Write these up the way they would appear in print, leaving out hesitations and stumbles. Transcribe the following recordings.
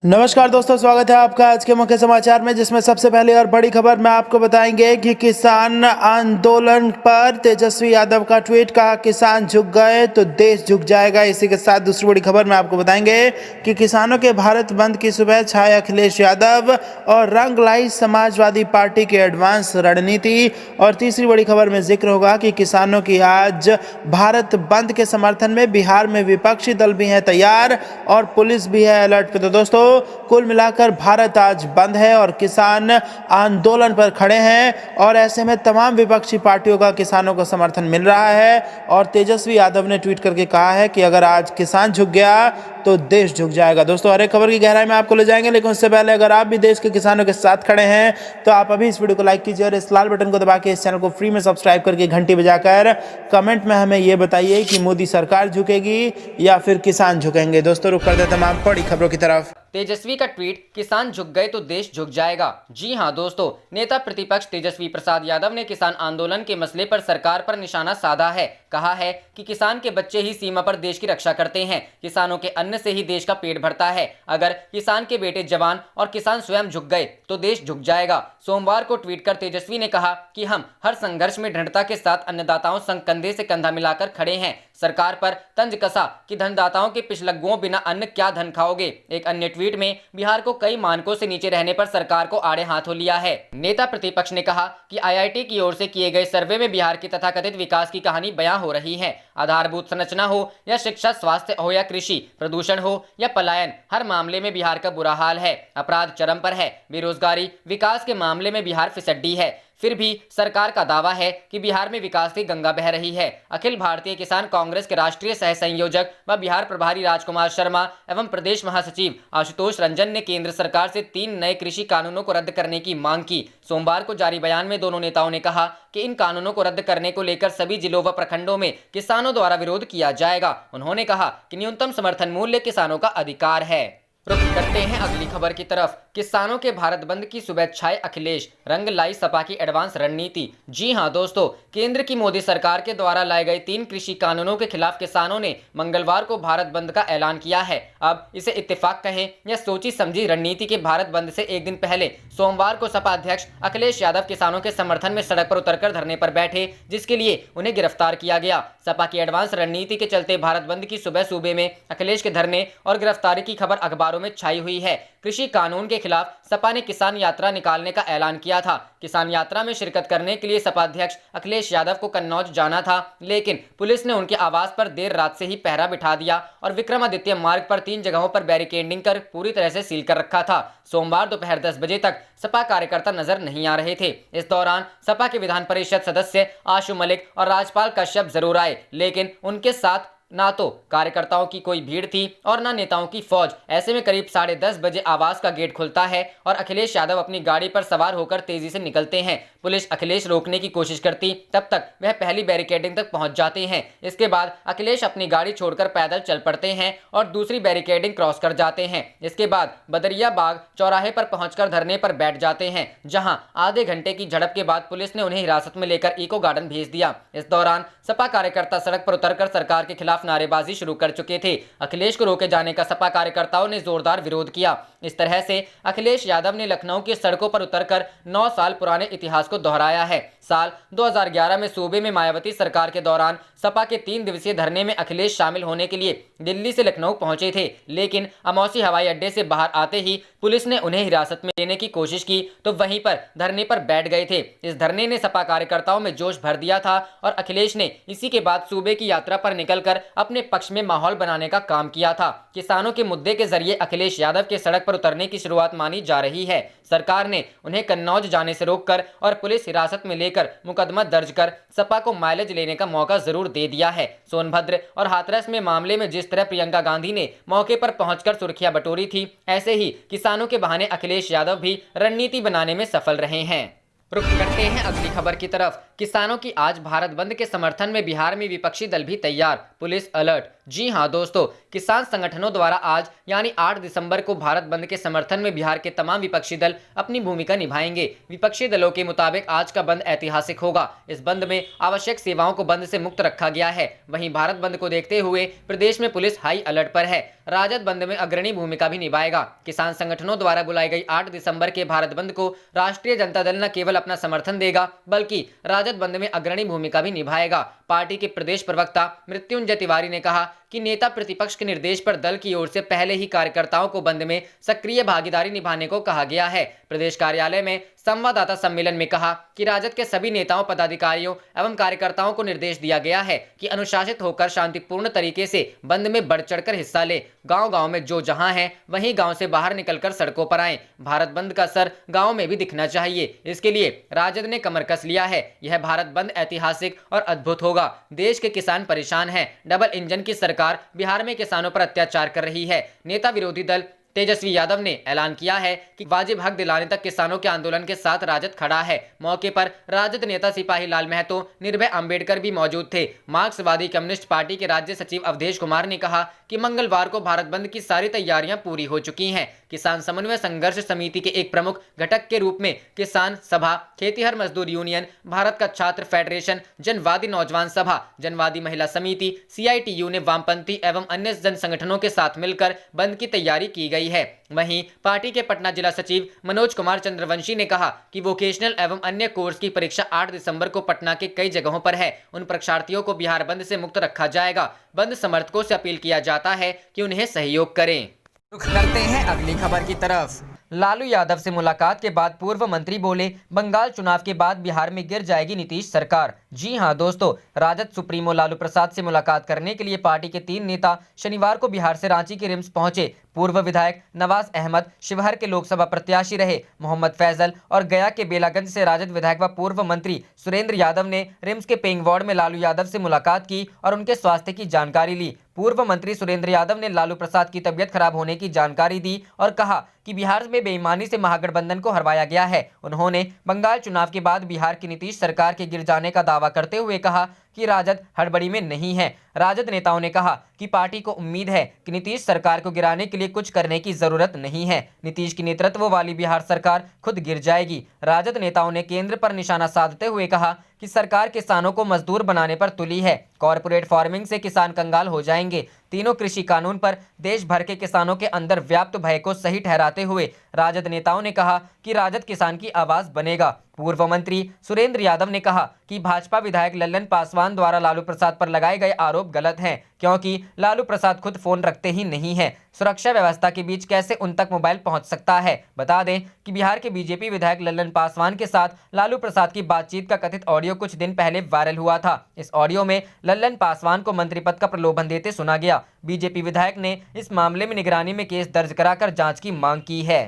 नमस्कार दोस्तों, स्वागत है आपका आज के मुख्य समाचार में, जिसमें सबसे पहले और बड़ी खबर में आपको बताएंगे कि किसान आंदोलन पर तेजस्वी यादव का ट्वीट, कहा किसान झुक गए तो देश झुक जाएगा। इसी के साथ दूसरी बड़ी खबर में आपको बताएंगे कि किसानों के भारत बंद की सुबह छाए अखिलेश यादव और रंग लाई समाजवादी पार्टी की एडवांस रणनीति। और तीसरी बड़ी खबर में जिक्र होगा कि किसानों की आज भारत बंद के समर्थन में बिहार में विपक्षी दल भी हैं तैयार और पुलिस भी है अलर्ट पे। तो दोस्तों, कुल मिलाकर भारत आज बंद है और किसान आंदोलन पर खड़े हैं और ऐसे में तमाम विपक्षी पार्टियों का किसानों को समर्थन मिल रहा है। और तेजस्वी यादव ने ट्वीट करके कहा है कि अगर आज किसान झुक गया तो देश झुक जाएगा। दोस्तों, हर एक खबर की गहराई में आपको ले जाएंगे, लेकिन उससे पहले अगर आप भी देश के किसानों के साथ खड़े हैं तो आप अभी इस वीडियो को लाइक कीजिए और इस लाल बटन को दबा के इस चैनल को फ्री में सब्सक्राइब करके घंटी बजाकर कमेंट में हमें ये बताइए कि मोदी सरकार झुकेगी या फिर किसान झुकेंगे। दोस्तों, रुक कर दे तमाम बड़ी खबरों की तरफ। तेजस्वी का ट्वीट, किसान झुक गए तो देश झुक जाएगा। जी हां दोस्तों, नेता प्रतिपक्ष तेजस्वी प्रसाद यादव ने किसान आंदोलन के मसले पर सरकार पर निशाना साधा है। कहा है कि किसान के बच्चे ही सीमा पर देश की रक्षा करते हैं, किसानों के अन्न से ही देश का पेट भरता है। अगर किसान के बेटे जवान और किसान स्वयं झुक गए तो देश झुक जाएगा। सोमवार को ट्वीट कर तेजस्वी ने कहा कि हम हर संघर्ष में दृढ़ता के साथ अन्नदाताओं संग कंधे से कंधा मिलाकर खड़े हैं। सरकार पर तंज कसा कि धनदाताओं के पिछलग्गुओं बिना अन्न क्या धन खाओगे। एक अन्य ट्वीट में बिहार को कई मानकों से नीचे रहने पर सरकार को आड़े हाथों लिया है। नेता प्रतिपक्ष ने कहा कि आईआईटी की ओर से किए गए सर्वे में बिहार की तथाकथित विकास की कहानी बयां हो रही है। आधारभूत संरचना हो या शिक्षा, स्वास्थ्य हो या कृषि, प्रदूषण हो या पलायन, हर मामले में बिहार का बुरा हाल है। अपराध चरम पर है, बेरोजगारी, विकास के मामले में बिहार फिसड्डी है। फिर भी सरकार का दावा है कि बिहार में विकास की गंगा बह रही है। अखिल भारतीय किसान कांग्रेस के राष्ट्रीय सह संयोजक व बिहार प्रभारी राजकुमार शर्मा एवं प्रदेश महासचिव आशुतोष रंजन ने केंद्र सरकार से 3 नए कृषि कानूनों को रद्द करने की मांग की। सोमवार को जारी बयान में दोनों नेताओं ने कहा कि इन कानूनों को रद्द करने को लेकर सभी जिलों व प्रखंडों में किसानों द्वारा विरोध किया जाएगा। उन्होंने कहा कि न्यूनतम समर्थन मूल्य किसानों का अधिकार है। रुख करते हैं अगली खबर की तरफ। किसानों के भारत बंद की सुबह छाए अखिलेश, रंग लाई सपा की एडवांस रणनीति। जी हां दोस्तों, केंद्र की मोदी सरकार के द्वारा लाए गए 3 कृषि कानूनों के खिलाफ किसानों ने मंगलवार को भारत बंद का ऐलान किया है। अब इसे इत्तेफाक कहें या सोची समझी रणनीति के भारत बंद से एक दिन पहले सोमवार को सपा अध्यक्ष अखिलेश यादव किसानों के समर्थन में सड़क पर उतरकर धरने पर बैठे, जिसके लिए उन्हें गिरफ्तार किया गया। सपा की एडवांस रणनीति के चलते भारत बंद की सुबह सूबे में अखिलेश के धरने और गिरफ्तारी की खबर अखबारों में छाई हुई है। कृषि कानून के खिलाफ सपा ने किसान यात्रा निकालने का ऐलान किया था। किसान यात्रा में शिरकत करने के लिए सपा अध्यक्ष अखिलेश यादव को कन्नौज जाना था, लेकिन पुलिस ने उनके आवास पर देर रात से ही पहरा बिठा दिया और विक्रमादित्य मार्ग पर 3 जगहों पर बैरिकेडिंग कर पूरी तरह से सील कर रखा था। सोमवार दोपहर 10 बजे तक सपा कार्यकर्ता नजर नहीं आ रहे थे। इस दौरान सपा के विधान परिषद सदस्य आशु मलिक और राजपाल कश्यप जरूर आए, लेकिन उनके साथ ना तो कार्यकर्ताओं की कोई भीड़ थी और ना नेताओं की फौज। ऐसे में करीब 10:30 बजे आवास का गेट खुलता है और अखिलेश यादव अपनी गाड़ी पर सवार होकर तेजी से निकलते हैं। पुलिस अखिलेश रोकने की कोशिश करती, तब तक वह पहली बैरिकेडिंग तक पहुंच जाते हैं। इसके बाद अखिलेश अपनी गाड़ी छोड़कर पैदल चल पड़ते हैं और दूसरी बैरिकेडिंग क्रॉस कर जाते हैं। इसके बाद बदरियाबाग चौराहे पर पहुंचकर धरने पर बैठ जाते हैं, जहां आधे घंटे की झड़प के बाद पुलिस ने उन्हें हिरासत में लेकर इको गार्डन भेज दिया। इस दौरान सपा कार्यकर्ता सड़क पर उतरकर सरकार के खिलाफ नारेबाजी शुरू कर चुके थे। अखिलेश को रोके जाने का सपा कार्यकर्ताओं ने जोरदार विरोध किया। इस तरह से अखिलेश यादव ने लखनऊ की सड़कों पर उतरकर 9 साल पुराने इतिहास को दोहराया है। साल 2011 में सूबे में मायावती सरकार के दौरान सपा के 3 दिवसीय धरने में अखिलेश शामिल होने के लिए दिल्ली से लखनऊ पहुंचे थे, लेकिन अमौसी हवाई अड्डे से बाहर आते ही पुलिस ने उन्हें हिरासत में लेने की कोशिश की तो वहीं पर धरने पर बैठ गए थे। इस धरने ने सपा कार्यकर्ताओं में जोश भर दिया था और अखिलेश ने इसी के बाद सूबे की यात्रा पर निकलकर अपने पक्ष में माहौल बनाने का काम किया था। किसानों के मुद्दे के जरिए अखिलेश यादव के सड़क पर उतरने की शुरुआत मानी जा रही है। सरकार ने उन्हें कन्नौज जाने से रोककर और पुलिस हिरासत में लेकर मुकदमा दर्ज कर सपा को माइलेज लेने का मौका जरूर दे दिया है। सोनभद्र और हाथरस में मामले में जिस तरह प्रियंका गांधी ने मौके पर पहुंचकर सुर्खियां बटोरी थी, ऐसे ही किसानों के बहाने अखिलेश यादव भी रणनीति बनाने में सफल रहे हैं। रुख करते हैं अगली खबर की तरफ। किसानों की आज भारत बंद के समर्थन में बिहार में विपक्षी दल भी तैयार, पुलिस अलर्ट। जी हां दोस्तों, किसान संगठनों द्वारा आज यानी 8 दिसंबर को भारत बंद के समर्थन में बिहार के तमाम विपक्षी दल अपनी भूमिका निभाएंगे। विपक्षी दलों के मुताबिक आज का बंद ऐतिहासिक होगा। इस बंद में आवश्यक सेवाओं को बंद से मुक्त रखा गया है। वहीं भारत बंद को देखते हुए प्रदेश में पुलिस हाई अलर्ट पर है। राजद बंद में अग्रणी भूमिका भी निभाएगा। किसान संगठनों द्वारा बुलाई गई 8 दिसंबर के भारत बंद को राष्ट्रीय जनता दल न केवल अपना समर्थन देगा बल्कि राजद बंद में अग्रणी भूमिका भी निभाएगा। पार्टी के प्रदेश प्रवक्ता मृत्युंजय तिवारी ने कहा कि नेता प्रतिपक्ष के निर्देश पर दल की ओर से पहले ही कार्यकर्ताओं को बंद में सक्रिय भागीदारी निभाने को कहा गया है। प्रदेश कार्यालय में संवाददाता सम्मेलन में कहा कि राजद के सभी नेताओं, पदाधिकारियों एवं कार्यकर्ताओं को निर्देश दिया गया है कि अनुशासित होकर शांतिपूर्ण तरीके से बंद में बढ़ चढ़कर हिस्सा ले। गांव-गांव में जो जहां है वहीं गांव से बाहर निकलकर सड़कों पर आएं। भारत बंद का असर गांव में भी दिखना चाहिए। इसके लिए राजद ने कमर कस लिया है। यह भारत बंद ऐतिहासिक और अद्भुत होगा। देश के किसान परेशान हैं। डबल इंजन की सरकार बिहार में किसानों पर अत्याचार कर रही है। नेता विरोधी दल तेजस्वी यादव ने ऐलान किया है कि वाजिब हक दिलाने तक किसानों के आंदोलन के साथ राजद खड़ा है। मौके पर राजद नेता सिपाही लाल महतो, निर्भय अंबेडकर भी मौजूद थे। मार्क्सवादी कम्युनिस्ट पार्टी के राज्य सचिव अवधेश कुमार ने कहा कि मंगलवार को भारत बंद की सारी तैयारियां पूरी हो चुकी हैं। किसान समन्वय संघर्ष समिति के एक प्रमुख घटक के रूप में किसान सभा, खेतीहर मजदूर यूनियन, भारत का छात्र फेडरेशन, जनवादी नौजवान सभा, जनवादी महिला समिति, CITU ने वामपंथी एवं अन्य जन संगठनों के साथ मिलकर बंद की तैयारी की गई है। वहीं पार्टी के पटना जिला सचिव मनोज कुमार चंद्रवंशी ने कहा कि वोकेशनल एवं अन्य कोर्स की परीक्षा 8 दिसंबर को पटना के कई जगहों पर है। उन परीक्षार्थियों को बिहार बंद से मुक्त रखा जाएगा। बंद समर्थकों से अपील किया जाता है कि उन्हें सहयोग करें। रुख करते हैं अगली खबर की तरफ। लालू यादव से मुलाकात के बाद पूर्व मंत्री बोले, बंगाल चुनाव के बाद बिहार में गिर जाएगी नीतीश सरकार। जी हां दोस्तों, राजद सुप्रीमो लालू प्रसाद से मुलाकात करने के लिए पार्टी के 3 नेता शनिवार को बिहार से रांची के रिम्स पहुंचे। पूर्व विधायक नवाज अहमद, शिवहर के लोकसभा प्रत्याशी रहे मोहम्मद फैजल और गया के बेलागंज से राजद विधायक व पूर्व मंत्री सुरेंद्र यादव ने रिम्स के पेइंग वार्ड में लालू यादव से मुलाकात की और उनके स्वास्थ्य की जानकारी ली। पूर्व मंत्री सुरेंद्र यादव ने लालू प्रसाद की तबीयत खराब होने की जानकारी दी और कहा कि बिहार में बेईमानी से महागठबंधन को हरवाया गया है। उन्होंने बंगाल चुनाव के बाद बिहार की नीतीश सरकार के गिर जाने का दावा करते हुए कहा कि राजद हड़बड़ी में नहीं है। राजद नेताओं ने कहा कि पार्टी को उम्मीद है कि नीतीश सरकार को गिराने के लिए कुछ करने की जरूरत नहीं है। नीतीश की नेतृत्व वाली बिहार सरकार खुद गिर जाएगी। राजद नेताओं ने केंद्र पर निशाना साधते हुए कहा कि सरकार किसानों को मजदूर बनाने पर तुली है। कॉरपोरेट फार्मिंग से किसान कंगाल हो जाएंगे। तीनों कृषि कानून पर देश भर के किसानों के अंदर व्याप्त भय को सही ठहराते हुए राजद नेताओं ने कहा कि राजद किसान की आवाज बनेगा। पूर्व मंत्री सुरेंद्र यादव ने कहा कि भाजपा विधायक लल्लन पासवान द्वारा लालू प्रसाद पर लगाए गए आरोप गलत हैं, क्योंकि लालू प्रसाद खुद फोन रखते ही नहीं है। सुरक्षा व्यवस्था के बीच कैसे उन तक मोबाइल पहुंच सकता है? बता दें कि बिहार के बीजेपी विधायक लल्लन पासवान के साथ लालू प्रसाद की बातचीत का कथित ऑडियो कुछ दिन पहले वायरल हुआ था। इस ऑडियो में लल्लन पासवान को मंत्री पद का प्रलोभन देते सुना गया। बीजेपी विधायक ने इस मामले में निगरानी में केस दर्ज कराकर जांच की मांग की है।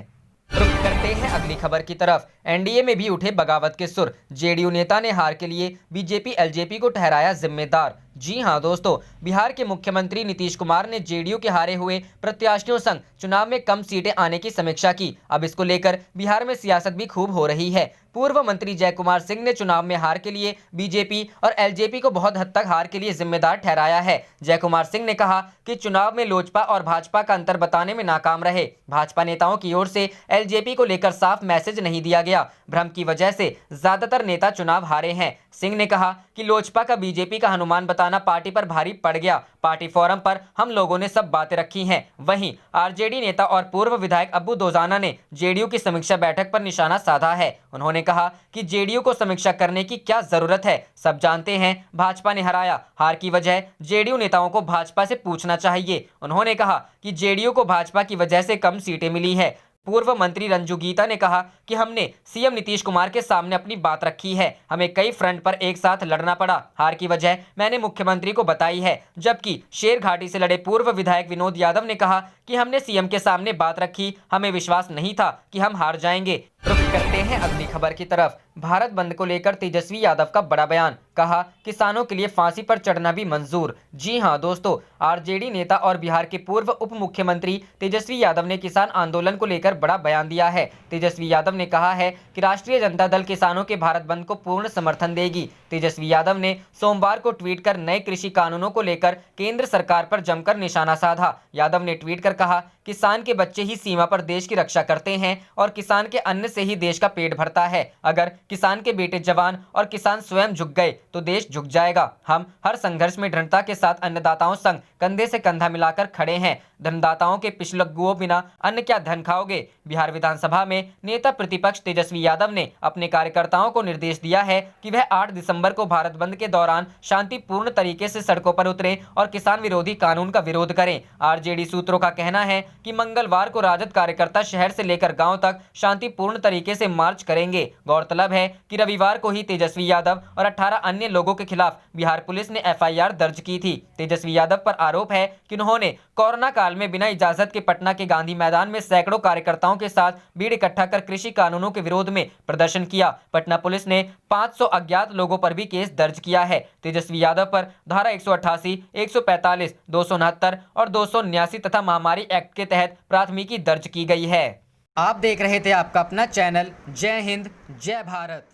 रुख करते हैं अगली खबर की तरफ। एनडीए में भी उठे बगावत के सुर। जेडीयू नेता ने हार के लिए बीजेपी एलजेपी को ठहराया जिम्मेदार। जी हां दोस्तों, बिहार के मुख्यमंत्री नीतीश कुमार ने जेडीयू के हारे हुए प्रत्याशियों संग चुनाव में कम सीटें आने की समीक्षा की। अब इसको लेकर बिहार में सियासत भी खूब हो रही है। पूर्व मंत्री जय कुमार सिंह ने चुनाव में हार के लिए बीजेपी और एलजेपी को बहुत हद तक हार के लिए जिम्मेदार ठहराया है। जय कुमार सिंह ने कहा कि चुनाव में लोजपा और भाजपा का अंतर बताने में नाकाम रहे। भाजपा नेताओं की ओर से एलजेपी को लेकर साफ मैसेज नहीं दिया गया। भ्रम की वजह से ज्यादातर नेता चुनाव हारे हैं। सिंह ने कहा कि लोजपा का बीजेपी का हनुमान बताना पार्टी पर भारी पड़ गया। पार्टी फोरम पर हम लोगों ने सब बातें रखी हैं। वहीं आरजेडी नेता और पूर्व विधायक अब्बू दोजाना ने जेडीयू की समीक्षा बैठक पर निशाना साधा है। उन्होंने कहा कि जेडीयू को समीक्षा करने की क्या जरूरत है, सब जानते हैं भाजपा ने हराया। हार की वजह जेडीयू नेताओं को भाजपा से पूछना चाहिए। उन्होंने कहा कि जेडीयू को भाजपा की वजह से कम सीटें मिली है। पूर्व मंत्री रंजू गीता ने कहा कि हमने सीएम नीतीश कुमार के सामने अपनी बात रखी है। हमें कई फ्रंट पर एक साथ लड़ना पड़ा। हार की वजह मैंने मुख्यमंत्री को बताई है। जबकि शेर घाटी से लड़े पूर्व विधायक विनोद यादव ने कहा कि हमने सीएम के सामने बात रखी, हमें विश्वास नहीं था कि हम हार जाएंगे। करते हैं अगली खबर की तरफ। भारत बंद को लेकर तेजस्वी यादव का बड़ा बयान, कहा किसानों के लिए फांसी पर चढ़ना भी मंजूर। जी हां दोस्तों, आरजेडी नेता और बिहार के पूर्व उप मुख्यमंत्री तेजस्वी यादव ने किसान आंदोलन को लेकर बड़ा बयान दिया है। तेजस्वी यादव ने कहा है कि राष्ट्रीय जनता दल किसानों के भारत बंद को पूर्ण समर्थन देगी। तेजस्वी यादव ने सोमवार को ट्वीट कर नए कृषि कानूनों को लेकर केंद्र सरकार पर जमकर निशाना साधा। यादव ने ट्वीट कर कहा, किसान के बच्चे ही सीमा पर देश की रक्षा करते हैं और किसान के अन्न से ही देश का पेट भरता है। अगर किसान के बेटे जवान और किसान स्वयं झुक गए तो देश झुक जाएगा। हम हर संघर्ष में दृढ़ता के साथ अन्नदाताओं संग कंधे से कंधा मिलाकर खड़े हैं। धनदाताओं के पिछलग्गुओं बिना अन्न क्या धन खाओगे। बिहार विधानसभा में नेता प्रतिपक्ष तेजस्वी यादव ने अपने कार्यकर्ताओं को निर्देश दिया है कि वह 8 दिसंबर को भारत बंद के दौरान शांतिपूर्ण तरीके से सड़कों पर उतरें और किसान विरोधी कानून का विरोध करें। आरजेडी सूत्रों का कहना है कि मंगलवार को राजद कार्यकर्ता शहर से लेकर गांव तक शांतिपूर्ण तरीके से मार्च करेंगे। गौरतलब है कि रविवार को ही तेजस्वी यादव और 18 अन्य लोगों के खिलाफ बिहार पुलिस ने एफआईआर दर्ज की थी। तेजस्वी यादव पर आरोप है कि उन्होंने कोरोना काल में बिना इजाजत के पटना के गांधी मैदान में सैकड़ों कार्यकर्ताओं के साथ भीड़ इकट्ठा कर कृषि कानूनों के विरोध में प्रदर्शन किया। पटना पुलिस ने 500 अज्ञात लोगों पर भी केस दर्ज किया है। तेजस्वी यादव पर धारा 188, 145, 269 और 279 तथा महामारी एक्ट के तहत प्राथमिकी दर्ज की गई है। आप देख रहे थे आपका अपना चैनल जय हिंद जय भारत।